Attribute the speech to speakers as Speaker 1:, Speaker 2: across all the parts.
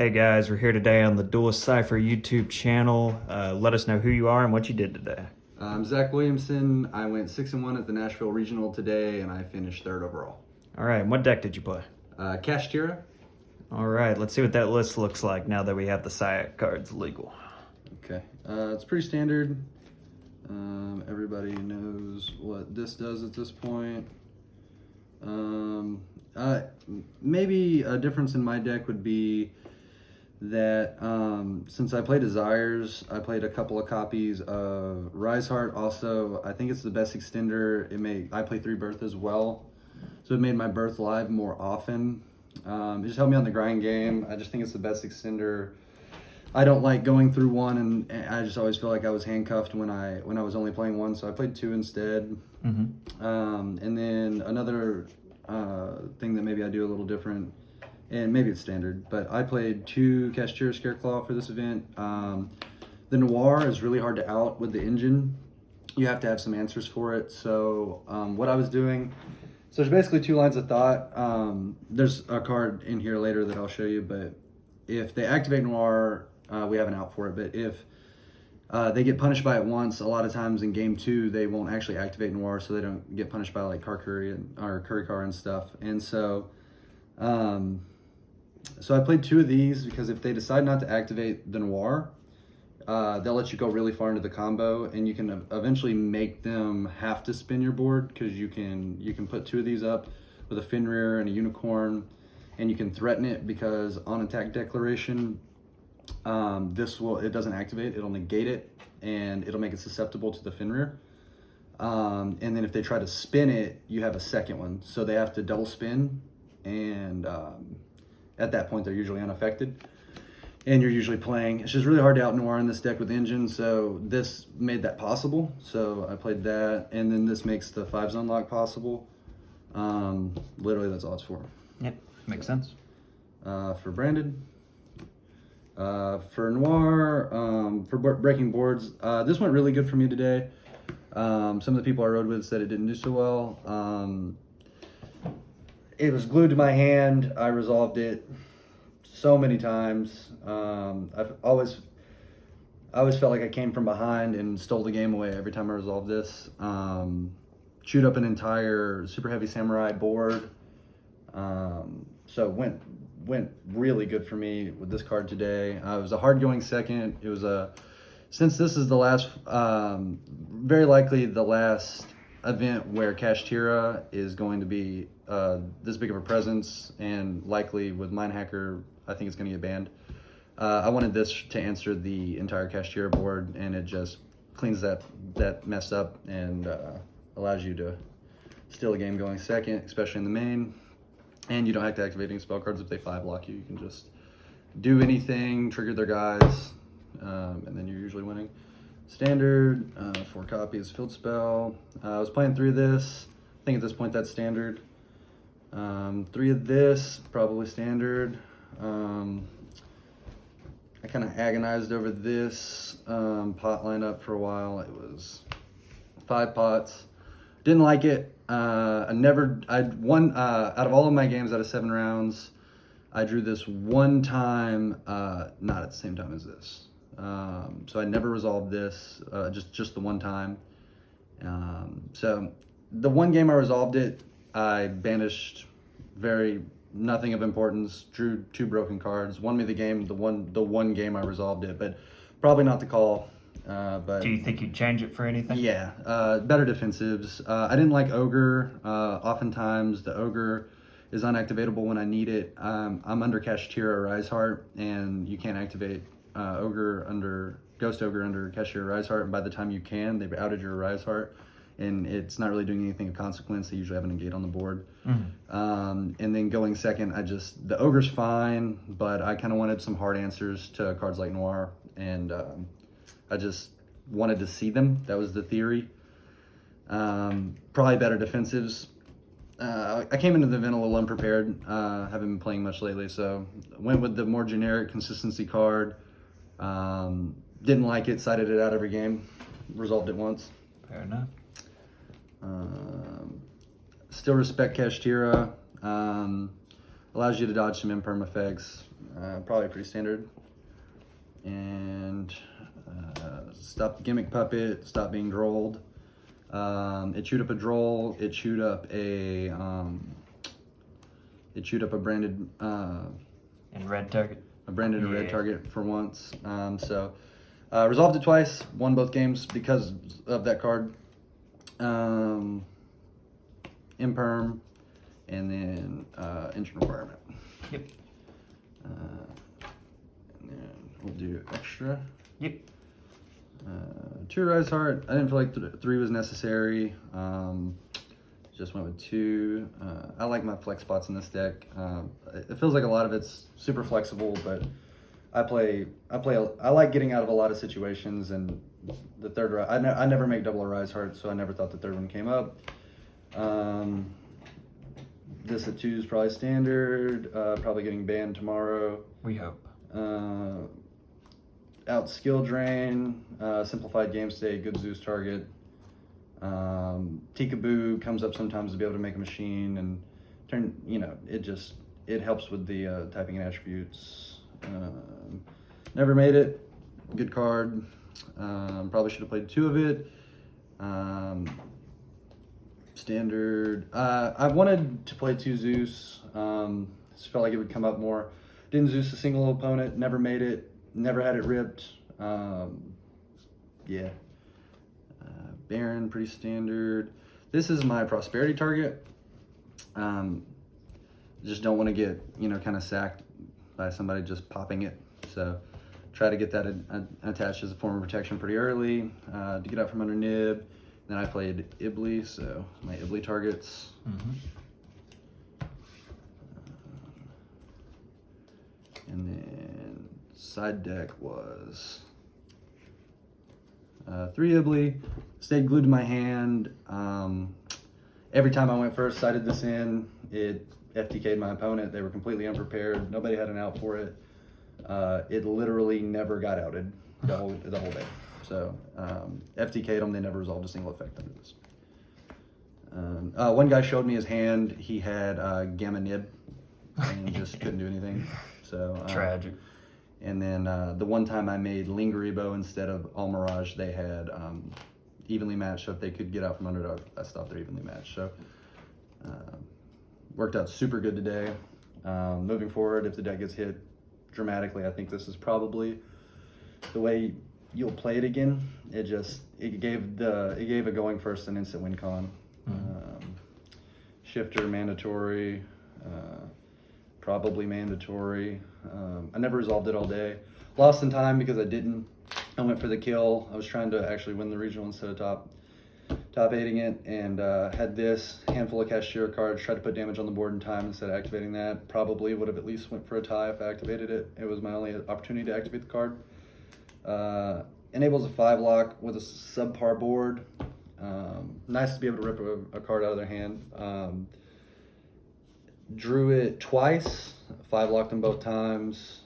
Speaker 1: Hey guys, we're here today on the Duelist Cipher YouTube channel. Let us know who you are and what you did today.
Speaker 2: I'm Zach Williamson. I went 6-1 at the Nashville Regional today, and I finished 3rd overall.
Speaker 1: All right, and what deck did you play?
Speaker 2: Cash Tira.
Speaker 1: All right, let's see what that list looks like now that we have the SIAC cards legal.
Speaker 2: Okay, it's pretty standard. Everybody knows what this does at this point. Maybe a difference in my deck would be that since I play Desires, I played a couple of copies of Rise Heart. Also, I think it's the best extender. I play 3 Birth as well, so it made my Birth live more often. It just helped me on the grind game. I just think it's the best extender. I don't like going through one, and I just always feel like I was handcuffed when I was only playing one, so I played 2 instead. And then another thing that maybe I do a little different, and maybe it's standard, but I played 2 Cashier Scareclaw for this event. The Noir is really hard to out with the engine. You have to have some answers for it. So what I was doing, so there's basically 2 lines of thought. There's a card in here later that I'll show you, but if they activate Noir, we have an out for it. But if they get punished by it once, a lot of times in game 2, they won't actually activate Noir, so they don't get punished by like Curry Car and stuff. And so I played 2 of these because if they decide not to activate the Noir, they'll let you go really far into the combo, and you can eventually make them have to spin your board, because you can put 2 of these up with a Fenrir and a Unicorn, and you can threaten it because on attack declaration, it doesn't activate, it'll negate it, and it'll make it susceptible to the Fenrir. And then if they try to spin it, you have a second one, so they have to double spin, and at that point they're usually unaffected, and you're usually playing. It's just really hard to out Noir in this deck with engine, so this made that possible. So I played that, and then this makes the 5 unlock possible. Literally that's all it's for.
Speaker 1: Yep, makes sense.
Speaker 2: For branded, for Noir, for breaking boards, this went really good for me today. Some of the people I rode with said it didn't do so well. It was glued to my hand. I resolved it so many times. I've always felt like I came from behind and stole the game away every time I resolved this. Chewed up an entire Super Heavy Samurai board. So went really good for me with this card today. It was a hard going second. It was since this is the last, very likely the last event where Cash Tira is going to be this big of a presence, and likely with Mindhacker, I think it's going to get banned. I wanted this to answer the entire Cash Tira board, and it just cleans that mess up and allows you to steal a game going second, especially in the main. And you don't have to activate any spell cards if they 5-block you. You can just do anything, trigger their guys, and then you're usually winning. Standard, 4 copies, field spell. I was playing 3 of this. I think at this point that's standard. 3 of this, probably standard. I kind of agonized over this pot lineup for a while. It was 5 pots. Didn't like it. I'd won out of all of my games out of 7 rounds. I drew this one time, not at the same time as this. So I never resolved this, just the one time. So the one game I resolved it, I banished nothing of importance, drew 2 broken cards, won me the game, the one game I resolved it, but probably not the call. But
Speaker 1: do you think you'd change it for anything?
Speaker 2: Yeah, better defensives. I didn't like Ogre. Oftentimes the Ogre is unactivatable when I need it. I'm under Cash Tira Rise Heart, and you can't activate Ghost Ogre under Cashier Rise Heart, and by the time you can, they've outed your Rise Heart, and it's not really doing anything of consequence. They usually have an negate on the board. And then going second, the Ogre's fine, but I kind of wanted some hard answers to cards like Noir, and I just wanted to see them. That was the theory. Probably better defensives. I came into the event a little unprepared. Haven't been playing much lately, so went with the more generic consistency card. Didn't like it, sided it out every game, resolved it once.
Speaker 1: Fair enough.
Speaker 2: Still respect Cash Tira. Allows you to dodge some imperm effects. probably pretty standard. And stop the gimmick puppet, stop being drolled. It chewed up a droll. It chewed up a branded
Speaker 1: And red target.
Speaker 2: a branded and red target for once. Resolved it twice, won both games because of that card. Imperm, and then engine requirement.
Speaker 1: Yep.
Speaker 2: And then we'll do extra.
Speaker 1: Yep.
Speaker 2: 2 Rise Heart. I didn't feel like 3 was necessary. Just went with 2. I like my flex spots in this deck. It feels like a lot of it's super flexible, but I like getting out of a lot of situations, and the third I never make double a Rise Heart, so I never thought the third one came up. This at 2 is probably standard. Probably getting banned tomorrow.
Speaker 1: We hope.
Speaker 2: Out skill drain, simplified game state, good Zeus target. Tikaboo comes up sometimes to be able to make a machine and turn, it helps with the typing and attributes. Never made it, good card. Probably should have played 2 of it. Standard. I wanted to play 2 Zeus. Just felt like it would come up more. Didn't Zeus a single opponent, never made it. Never had it ripped. Baron, pretty standard. This is my prosperity target. Just don't want to get, kind of sacked by somebody just popping it. So try to get that attached as a form of protection pretty early to get out from under nib. Then I played Ibly, so my Ibly targets.
Speaker 1: Mm-hmm.
Speaker 2: And then side deck was 3 Ibly, stayed glued to my hand. Every time I went first, sided this in, it FTK'd my opponent. They were completely unprepared. Nobody had an out for it. It literally never got outed the whole day. So FTK'd them. They never resolved a single effect under this. One guy showed me his hand. He had Gamma Nib and just couldn't do anything. So
Speaker 1: Tragic.
Speaker 2: And then the one time I made Lingeribo instead of All Mirage, they had evenly matched, so if they could get out from under it, I stopped their evenly matched. So worked out super good today. Moving forward, if the deck gets hit dramatically, I think this is probably the way you'll play it again. It gave a going first and instant win con. Shifter mandatory. Probably mandatory. I never resolved it all day. Lost in time because I didn't. I went for the kill. I was trying to actually win the regional instead of top 8ing it, and had this handful of cashier cards. Tried to put damage on the board in time instead of activating that. Probably would have at least went for a tie if I activated it. It was my only opportunity to activate the card. Enables a 5-lock with a subpar board. Nice to be able to rip a card out of their hand. Drew it twice, 5-locked them both times.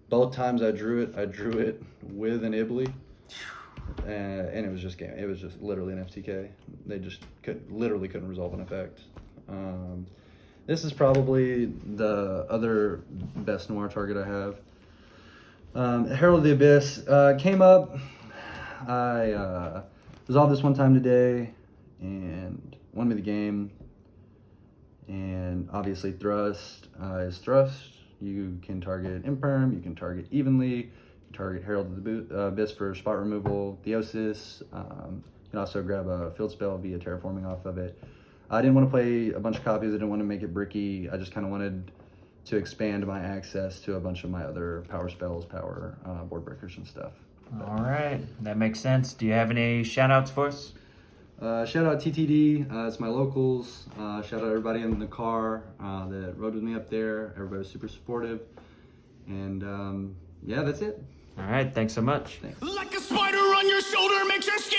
Speaker 2: Both times I drew it with an Ibly, and it was just literally an FTK. They just couldn't resolve an effect. This is probably the other best noir target I have. Herald of the Abyss came up. I resolved this one time today and won me the game. And obviously thrust is thrust. You can target Imperm, you can target evenly, you can target Herald of the Abyss for spot removal, Theosis. You can also grab a field spell via terraforming off of it. I didn't want to play a bunch of copies, I didn't want to make it bricky. I just kind of wanted to expand my access to a bunch of my other power spells, power board breakers and stuff.
Speaker 1: All right, that makes sense. Do you have any shout outs for us?
Speaker 2: Shout out TTD, it's my locals. Shout out everybody in the car that rode with me up there. Everybody was super supportive. And yeah, that's it.
Speaker 1: All right, thanks so much.
Speaker 2: Thanks.
Speaker 3: Like a spider on your shoulder makes your skin